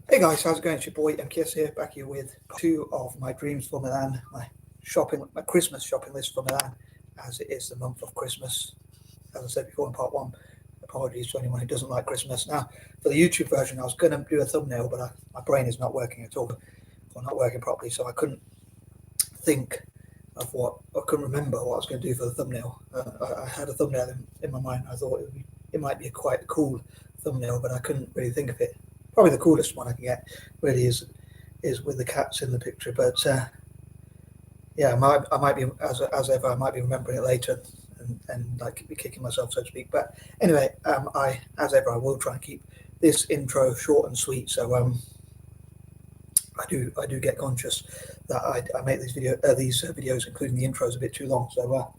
Hey guys, how's it going? It's your boy M.K.S here, back here with part 2 of my dreams for Milan, my Christmas shopping list for Milan, as it is the month of Christmas. As I said before in part 1, apologies to anyone who doesn't like Christmas. Now, for the YouTube version, I was going to do a thumbnail, but my brain is not working at all, or not working properly, so I couldn't remember what I was going to do for the thumbnail. I had a thumbnail in my mind. I thought it might be quite a cool thumbnail, but I couldn't really think of it. Probably the coolest one I can get really is with the cats in the picture. But yeah, I might be as ever. I might be remembering it later and like be kicking myself, so to speak. But anyway, I will try and keep this intro short and sweet. So I do get conscious that I make these videos, including the intros, a bit too long. So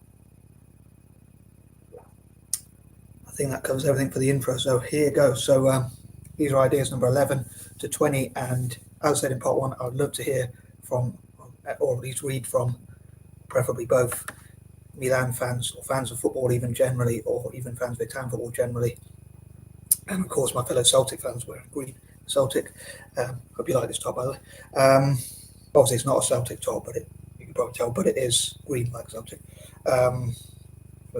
I think that covers everything for the intro. So here goes. So these are ideas number 11 to 20, and as I said in part 1, I would love to hear from, or at least read from, preferably both Milan fans or fans of football even generally, or even fans of Italian football generally, and of course my fellow Celtic fans wearing green. Celtic. Hope you like this top, by the way. Obviously it's not a Celtic top, but you can probably tell, but it is green like Celtic. But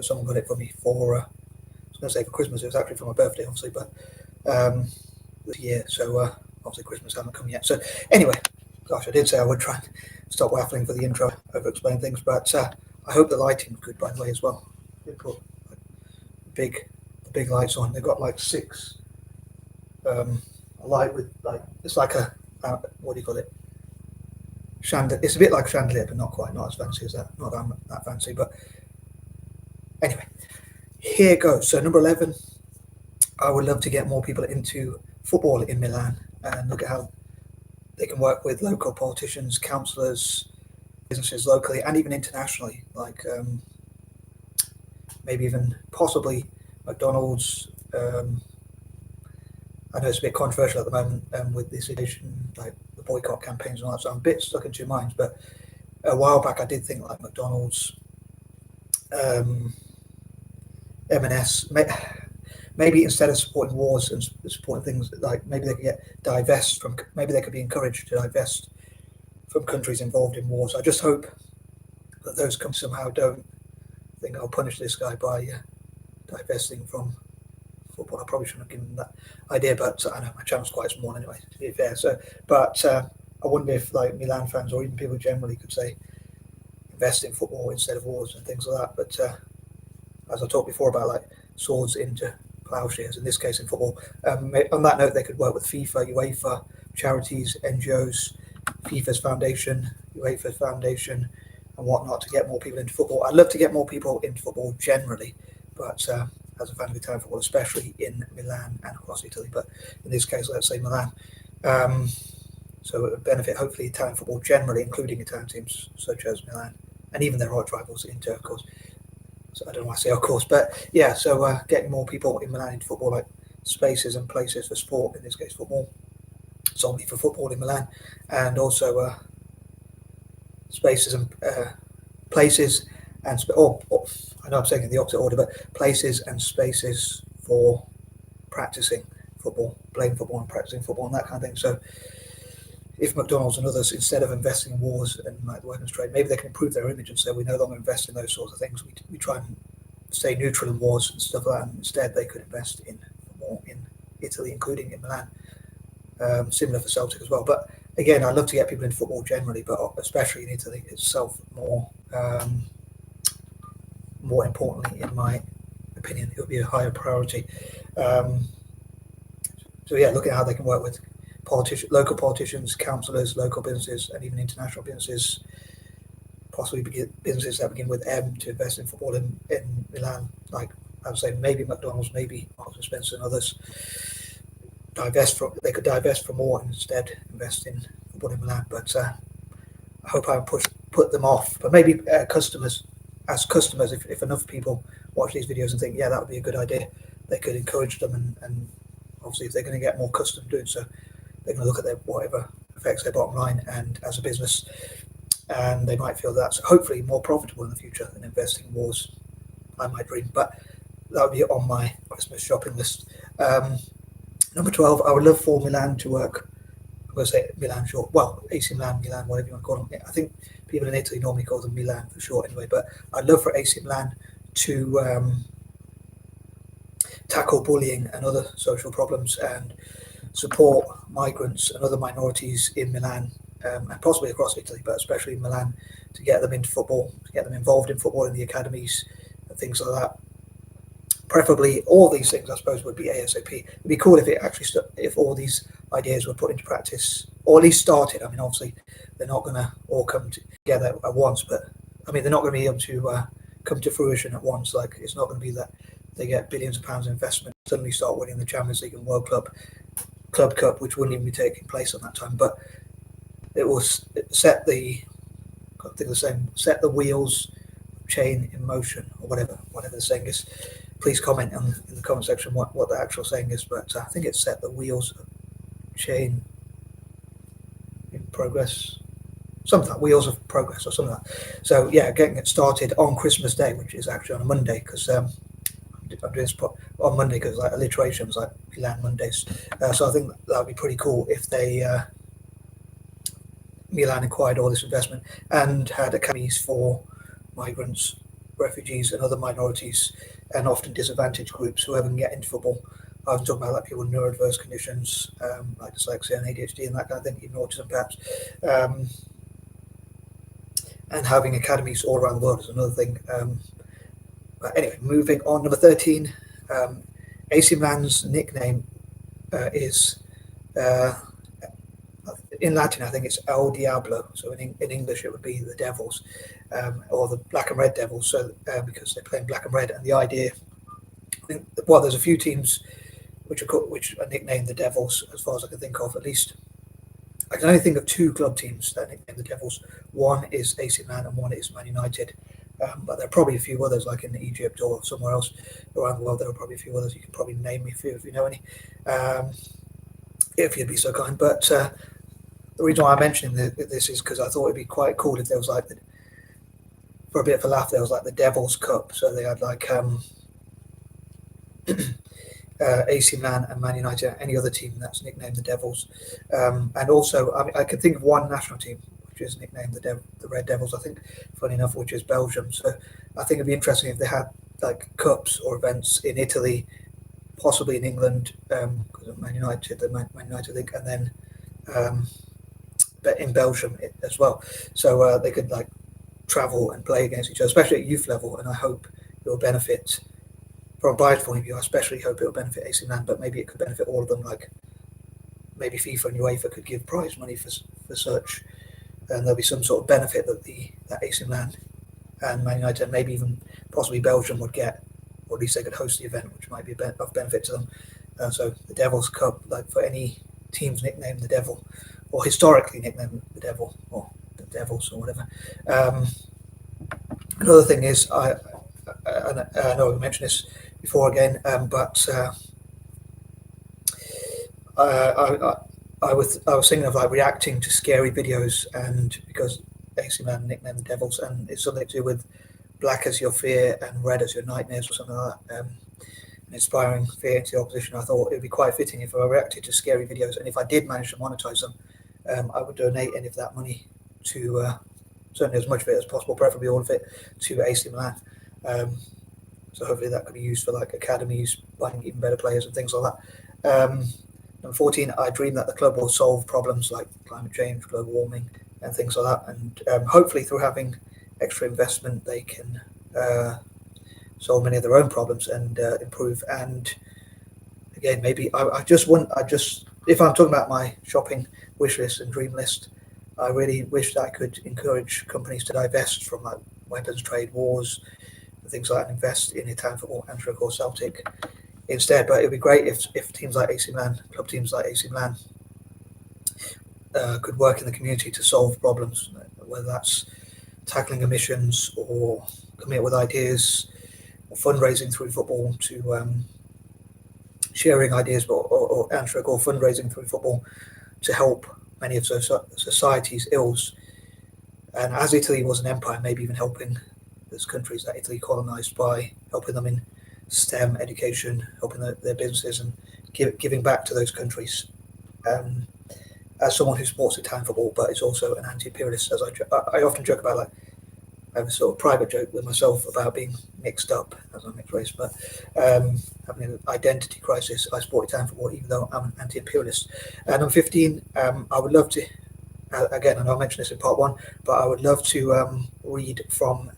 someone got it for me for, I was going to say for Christmas. It was actually for my birthday, obviously, but this year, so obviously Christmas hasn't come yet. So anyway, gosh, I did say I would try and stop waffling for the intro, over explain things, but I hope the lighting's good, by the way, as well. They put the big lights on. They've got like 6 a light with like, it's like a what do you call it, chandelier. It's a bit like a chandelier, but not quite, not as fancy as that, not that fancy. But anyway, here goes. So number 11, I would love to get more people into football in Milan and look at how they can work with local politicians, councillors, businesses locally and even internationally, like maybe even possibly McDonald's. I know it's a bit controversial at the moment with this situation, like the boycott campaigns and all that, so I'm a bit stuck in 2 minds. But a while back I did think like McDonald's, M.K.S, maybe instead of supporting wars and supporting things, like maybe they could maybe they could be encouraged to divest from countries involved in wars. I just hope that those companies somehow don't think I'll punish this guy by divesting from football. I probably shouldn't have given that idea, but I know my channel's quite small anyway, to be fair. So, but I wonder if like Milan fans or even people generally could say invest in football instead of wars and things like that. But as I talked before about like swords into plowshares, in this case in football. On that note, they could work with FIFA, UEFA, charities, NGOs, FIFA's foundation, UEFA's foundation, and whatnot to get more people into football. I'd love to get more people into football generally, but as a fan of Italian football, especially in Milan and across Italy, but in this case, let's say Milan. So it would benefit hopefully Italian football generally, including Italian teams such as Milan and even their arch rivals, Inter, of course. So I don't know why I say of course, but yeah, so getting more people in Milan into football, like spaces and places for sport, in this case football, solely for football in Milan, and also spaces and places and I know I'm saying in the opposite order, but places and spaces for practicing football, playing football and practicing football and that kind of thing. So if McDonald's and others, instead of investing in wars and like the weapons trade, maybe they can improve their image and say we no longer invest in those sorts of things. We try and stay neutral in wars and stuff like that. And instead, they could invest in football in Italy, including in Milan. Similar for Celtic as well. But again, I'd love to get people into football generally, but especially in Italy itself more importantly, in my opinion, it would be a higher priority. So yeah, looking at how they can work with local politicians, councillors, local businesses, and even international businesses, possibly businesses that begin with M, to invest in football in Milan. Like I was saying, maybe McDonald's, maybe Marks and Spencer and others. They could divest from more and instead invest in football in Milan. But I hope I put them off. But maybe customers, if enough people watch these videos and think, yeah, that would be a good idea, they could encourage them. And obviously, if they're going to get more accustomed to doing so, they're going to look at whatever affects their bottom line and as a business, and they might feel that's hopefully more profitable in the future than investing in wars. I might dream, but that would be on my Christmas shopping list. Number 12, I would love for Milan to work. I'm going to say Milan short. Well, AC Milan, Milan, whatever you want to call them. I think people in Italy normally call them Milan for short anyway. But I'd love for AC Milan to tackle bullying and other social problems and support migrants and other minorities in Milan, and possibly across Italy, but especially in Milan, to get them into football, to get them involved in football in the academies and things like that. Preferably, all these things, I suppose, would be ASAP. It'd be cool if it actually, if all these ideas were put into practice, or at least started. I mean, obviously, they're not going to all come together at once, but I mean, they're not going to be able to come to fruition at once. Like, it's not going to be that they get billions of pounds of investment, suddenly start winning the Champions League and World Club Cup, which wouldn't even be taking place at that time. But it will set the, I can't think of the same, set the wheels chain in motion, or whatever the saying is. Please comment in the comment section what the actual saying is, but I think it's set the wheels of chain in progress, something like wheels of progress or something like that. So yeah, getting it started on Christmas Day, which is actually on a Monday, because I'm doing this on Monday because like alliterations like Milan Mondays. So I think that would be pretty cool if they Milan acquired all this investment and had academies for migrants, refugees, and other minorities, and often disadvantaged groups, whoever can get into football. I was talking about like people with neuroadverse conditions, like dyslexia and ADHD and that kind of thing, even autism perhaps. And having academies all around the world is another thing. But anyway, moving on. Number 13, AC Milan's nickname is, in Latin, I think it's El Diablo. So in English, it would be the Devils, or the Black and Red Devils. So because they're playing black and red, and the idea, I think, well, there's a few teams which are nicknamed the Devils, as far as I can think of, at least. I can only think of two club teams that are nicknamed the Devils. One is AC Milan and one is Man United. But there are probably a few others, like in Egypt or somewhere else around the world. There are probably a few others. You can probably name me if you know any, if you'd be so kind. But the reason why I'm mentioning this is because I thought it'd be quite cool if there was like, for a bit of a laugh, there was like the Devil's Cup. So they had like AC Milan and Man United, any other team that's nicknamed the Devils. And also, I can think of one national team which is nicknamed the Red Devils, I think, funny enough, which is Belgium. So I think it'd be interesting if they had like cups or events in Italy, possibly in England, because of Man United, the Man United League, and then but in Belgium as well. So they could like travel and play against each other, especially at youth level, and I hope it will benefit, from a Bayern point of view, I especially hope it will benefit AC Milan, but maybe it could benefit all of them. Like maybe FIFA and UEFA could give prize money for such, and there'll be some sort of benefit that AC Milan and Man United, and maybe even possibly Belgium would get, or at least they could host the event, which might be of benefit to them. So the Devil's Cup, like for any teams nicknamed the Devil, or historically nicknamed the Devil, or the Devils, or whatever. Another thing is, I know we mentioned this before again, but I was thinking of like reacting to scary videos, and because AC Milan nicknamed the Devils, and it's something to do with black as your fear and red as your nightmares, or something like that. Inspiring fear into the opposition. I thought it would be quite fitting if I reacted to scary videos, and if I did manage to monetize them, I would donate any of that money to, certainly as much of it as possible, preferably all of it, to AC Milan. So hopefully that could be used for like academies, buying even better players and things like that. Number 14, I dream that the club will solve problems like climate change, global warming, and things like that. And hopefully through having extra investment, they can solve many of their own problems and improve. And again, maybe I just if I'm talking about my shopping wish list and dream list, I really wish that I could encourage companies to divest from like weapons trade, wars, and things like that, and invest in Italian football, Antwerp or Celtic instead. But it'd be great if teams like AC Milan, club teams like AC Milan, could work in the community to solve problems, whether that's tackling emissions or coming up with ideas, or fundraising through football to sharing ideas, or Antwerp, or fundraising through football to help many of society's ills. And as Italy was an empire, maybe even helping those countries that Italy colonized by helping them in STEM education, helping their businesses and giving back to those countries. As someone who supports Italian football, but is also an anti-imperialist, as I often joke about, like I have a sort of private joke with myself about being mixed up as a mixed race, but having an identity crisis. I support Italian football even though I'm an anti-imperialist. And I'm 15. I would love to, again, I know I mentioned this in part one, but I would love to read from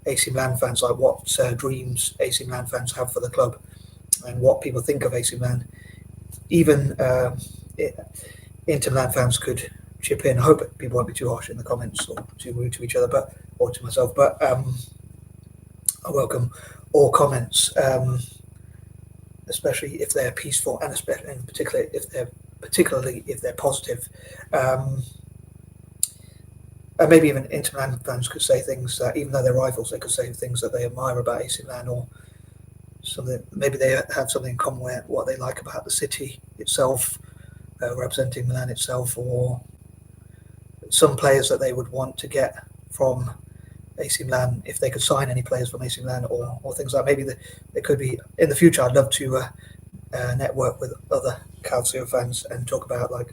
AC Milan fans, like what dreams AC Milan fans have for the club and what people think of AC Milan. Even Inter Milan fans could chip in. I hope people won't be too harsh in the comments or too rude to each other, or to myself. But I welcome all comments, especially if they're peaceful, and especially in particular particularly if they're positive. And maybe even Inter Milan fans could say things that, even though they're rivals, they could say things that they admire about AC Milan, or something. Maybe they have something in common with what they like about the city itself, representing Milan itself, or some players that they would want to get from AC Milan if they could sign any players from AC Milan, or things like maybe they could be in the future. I'd love to network with other Calcio fans and talk about, like,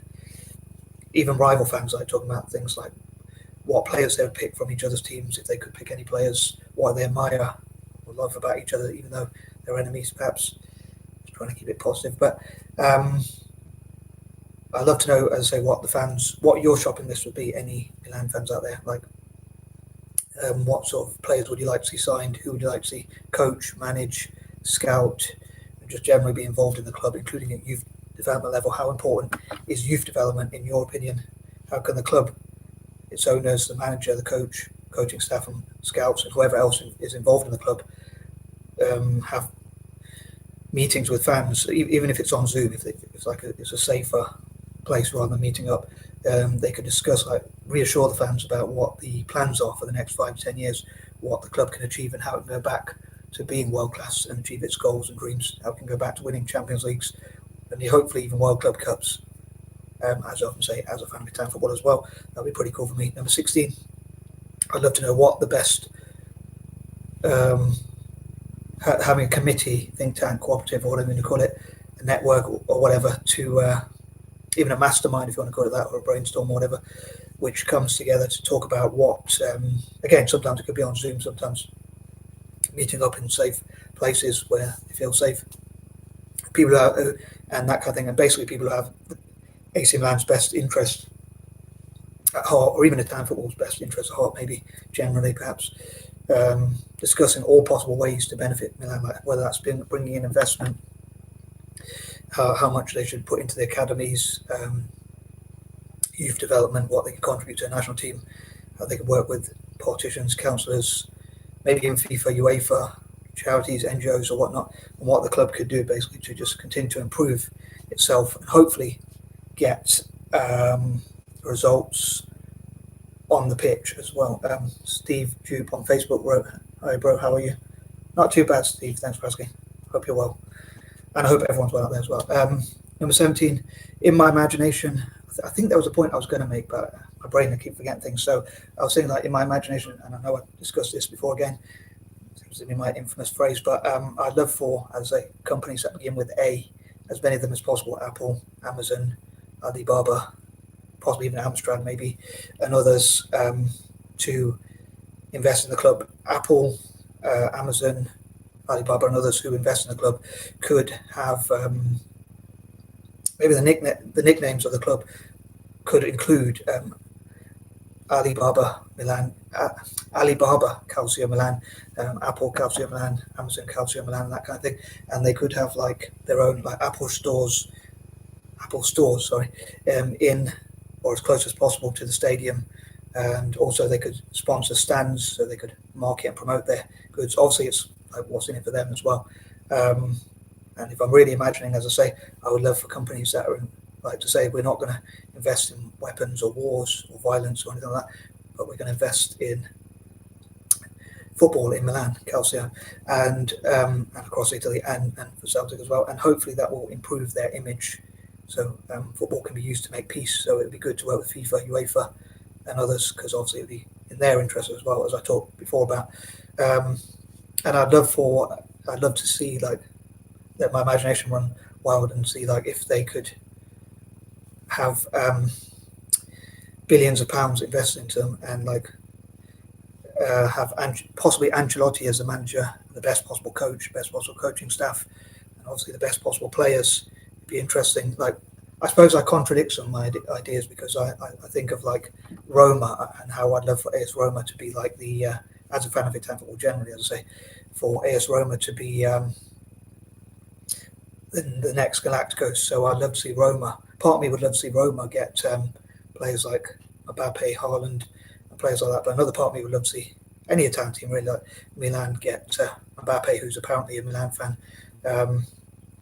even rival fans, like talking about things like what players they would pick from each other's teams if they could pick any players, what they admire or love about each other, even though they're enemies, perhaps. Just trying to keep it positive. But I'd love to know, as I say, what your shopping list would be. Any Milan fans out there, like what sort of players would you like to see signed? Who would you like to see coach, manage, scout, and just generally be involved in the club, including at youth development level? How important is youth development in your opinion? How can the club, its owners, the manager, the coach, coaching staff, and scouts, and whoever else is involved in the club, have meetings with fans, even if it's on Zoom, if it's a safer place rather than meeting up? They could discuss, like, reassure the fans about what the plans are for the next 5 to 10 years, what the club can achieve, and how it can go back to being world class and achieve its goals and dreams. How it can go back to winning Champions Leagues and hopefully even World Club Cups. As I often say, as a fan of Italian football as well, that'd be pretty cool for me. Number 16, I'd love to know what the best, having a committee, think tank, cooperative, or whatever you call it, a network or whatever, to even a mastermind, if you want to call it that, or a brainstorm or whatever, which comes together to talk about what, again, sometimes it could be on Zoom, sometimes meeting up in safe places where they feel safe, people and that kind of thing, and basically people who have AC Milan's best interest at heart, or even Italian football's best interest at heart, maybe generally, perhaps, discussing all possible ways to benefit Milan, whether that's bringing in investment, how much they should put into the academies, youth development, what they can contribute to a national team, how they can work with politicians, councillors, maybe even FIFA, UEFA, charities, NGOs, or whatnot, and what the club could do basically to just continue to improve itself and hopefully get results on the pitch as well. Steve Jupe on Facebook wrote, "Hi bro, how are you?" Not too bad, Steve. Thanks for asking. Hope you're well, and I hope everyone's well out there as well. Number 17, in my imagination, I think there was a point I was going to make, but my brain, I keep forgetting things. So I was saying, like, in my imagination, and I know I discussed this before again, seems to be my infamous phrase, but I'd love for, as I say, companies that begin with A, as many of them as possible: Apple, Amazon, Alibaba, possibly even Amstrad maybe, and others, to invest in the club. Apple, Amazon, Alibaba, and others who invest in the club could have maybe the nicknames of the club could include Alibaba Milan, Alibaba Calcio Milan, Apple Calcio Milan, Amazon Calcio Milan, that kind of thing, and they could have like their own like Apple stores, in or as close as possible to the stadium, and also they could sponsor stands so they could market and promote their goods. Obviously, it's like what's in it for them as well. And if I'm really imagining, as I say, I would love for companies that are like to say, we're not going to invest in weapons or wars or violence or anything like that, but we're going to invest in football in Milan, Calcio, and across Italy, and for Celtic as well. And hopefully that will improve their image. So football can be used to make peace. So it'd be good to work with FIFA, UEFA, and others, because obviously it'd be in their interest as well, as I talked before about. And I'd love for I'd love to see like let my imagination run wild and see like if they could have billions of pounds invested into them and like have possibly Ancelotti as the manager, the best possible coach, best possible coaching staff, and obviously the best possible players. It'd be interesting. Like, I suppose I contradict some of my ideas because I think of like Roma and how I'd love for AS Roma to be like the, as a fan of Italian football generally, as I say, for AS Roma to be the next Galacticos. So I'd love to see Roma. Part of me would love to see Roma get players like Mbappe, Haaland, and players like that. But another part of me would love to see any Italian team, really, like Milan, get Mbappe, who's apparently a Milan fan,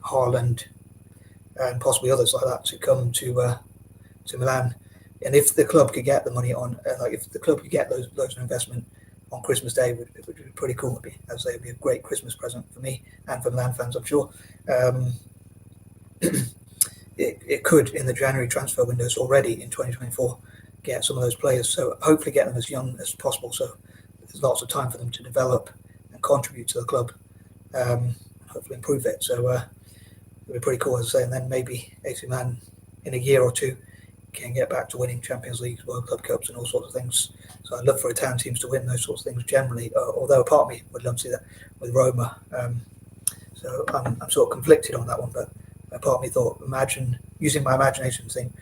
Haaland, and possibly others like that to come to Milan. And if the club could get the money on, like if the club could get those of investment on Christmas Day, it would be pretty cool. It'd be, as I say, it'd be a great Christmas present for me and for Milan fans, I'm sure. It could, in the January transfer windows already in 2024, get some of those players. So hopefully get them as young as possible. So there's lots of time for them to develop and contribute to the club. Hopefully improve it. So it'd be pretty cool, as I say. And then maybe AC Milan in a year or two can get back to winning Champions Leagues, World Club Cups, and all sorts of things. So I'd love for Italian teams to win those sorts of things generally. Although a part of me would love to see that with Roma. So I'm sort of conflicted on that one, but a part of me thought, imagine using my imagination, think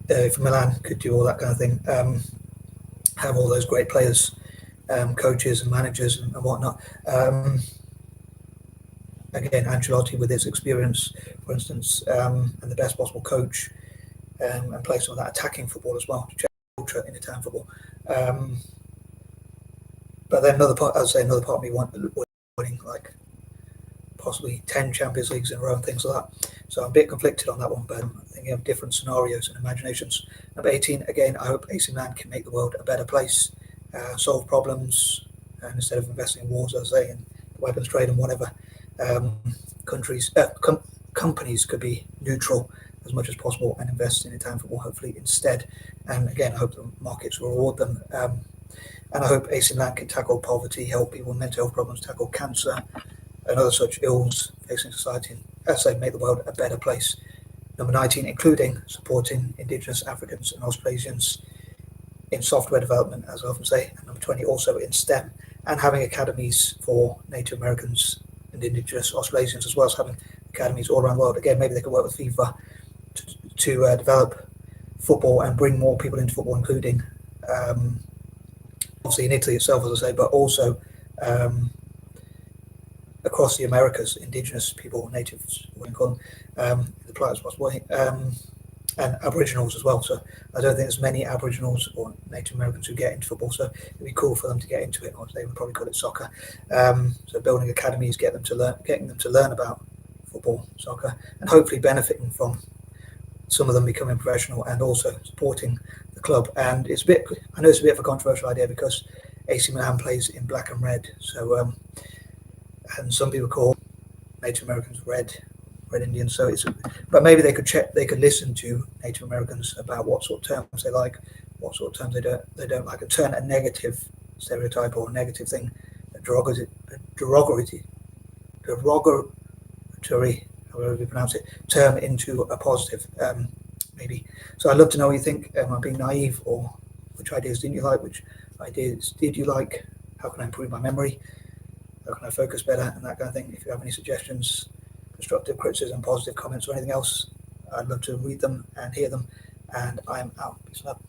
if Milan could do all that kind of thing, have all those great players, coaches and managers and whatnot. Again, Ancelotti with his experience, for instance, and the best possible coach, and play some of that attacking football as well, ultra in Italian football. But then another part of me winning like possibly 10 Champions Leagues in a row and things like that. So I'm a bit conflicted on that one, but I'm thinking of different scenarios and imaginations. Number 18, again, I hope AC Milan can make the world a better place, solve problems, and instead of investing in wars, as I say, in weapons trade and whatever, companies could be neutral as much as possible and invest in Italian football, hopefully, instead. And again, I hope the markets will reward them. And I hope AC Milan can tackle poverty, help people with mental health problems, tackle cancer and other such ills facing society, and as I say, make the world a better place. Number 19, including supporting Indigenous Africans and Australasians in software development, as I often say. And number 20, also in STEM, and having academies for Native Americans and Indigenous Australasians, as well as having academies all around the world. Again, maybe they could work with FIFA to develop football and bring more people into football, including obviously in Italy itself, as I say, but also across the Americas, Indigenous people, natives, what you call them, in the politest possible way, and Aboriginals as well. So I don't think there's many Aboriginals or Native Americans who get into football, so it'd be cool for them to get into it, or they would probably call it soccer. So building academies, getting them to learn about football, soccer, and hopefully benefiting from some of them becoming professional and also supporting the club. And I know it's a bit of a controversial idea because AC Milan plays in black and red, so and some people call Native Americans red Indians. So but maybe they could listen to Native Americans about what sort of terms they like, what sort of terms they don't like, and turn a negative stereotype or a negative thing, a derogatory, however you pronounce it, term into a positive, maybe. So I'd love to know what you think. Am I being naive, or which ideas didn't you like? Which ideas did you like? How can I improve my memory? How can I focus better, and that kind of thing? If you have any suggestions, constructive criticism, positive comments, or anything else, I'd love to read them and hear them. And I'm out. Peace out.